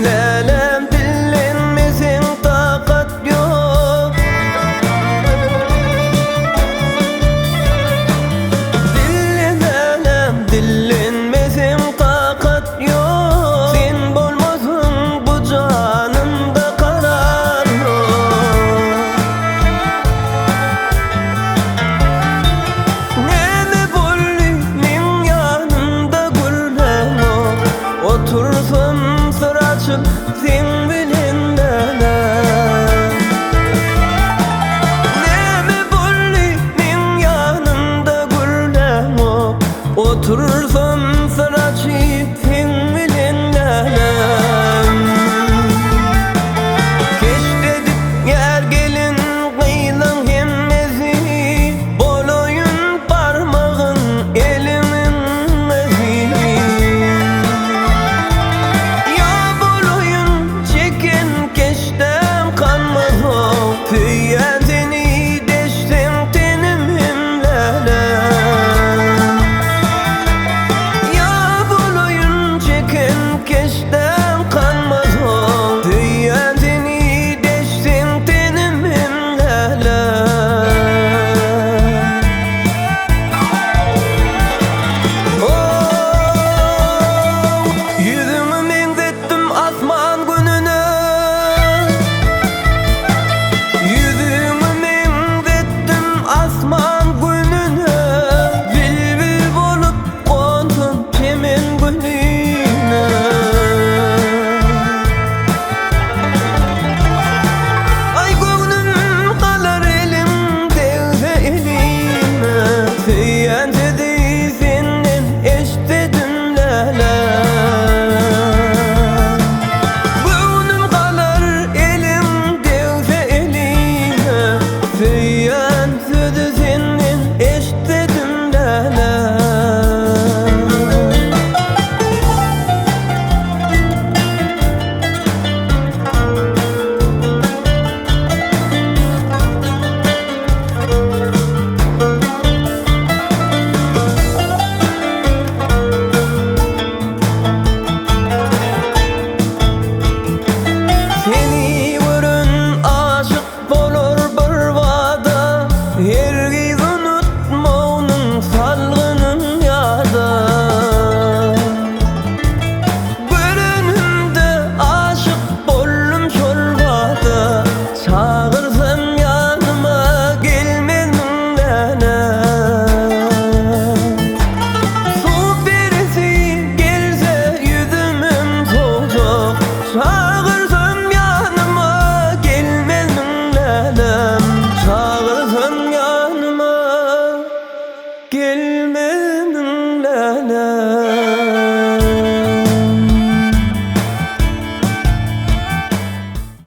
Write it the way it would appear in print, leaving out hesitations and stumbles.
lelem dillenmesin takat yok. Lelem dillenmesin takat yok. Sen bolmasın bu canımda karar yok. Neme bolli'nin yanında gülmem o. Otursam sır açıp sen bilen lelem. Neme bolli'nin yanında gülmem o. Otursam sır açıp sen bilen lelem. Keş dedik yer gelin kıylan hemmezi. Boloyun parmağın elimin mezi. Ya boloyun çeken keşten kanmaz o. Tüyen seni deşsem tenim hemlelem. Ya boloyun çeken keşten kanmaz o. Tüyen seni deşsem tenim hemlelem. Oh, yüzümü benzettim asman gününe. Yüzümü benzettim asman gününe. Bülbül bolup kondum çemen gülüne. Ay gönlüm kalar elimdeyse elime. Tüyen dedi senden eştedim lelem. Gönlüm kalar elimdeyse elime. Tüyen dedi senden eştedim lelem. Seni görün aşık bolur bir vada. Hergiz unutmau'nun salgının yada. Görünümde aşık bollum şol vada. Çağırsam yanıma gelmedin lelem. Su perisi gelse yüzümüm soğuk. Çağırsam yanıma gelmedin lelem. Çağırsam yanıma gel.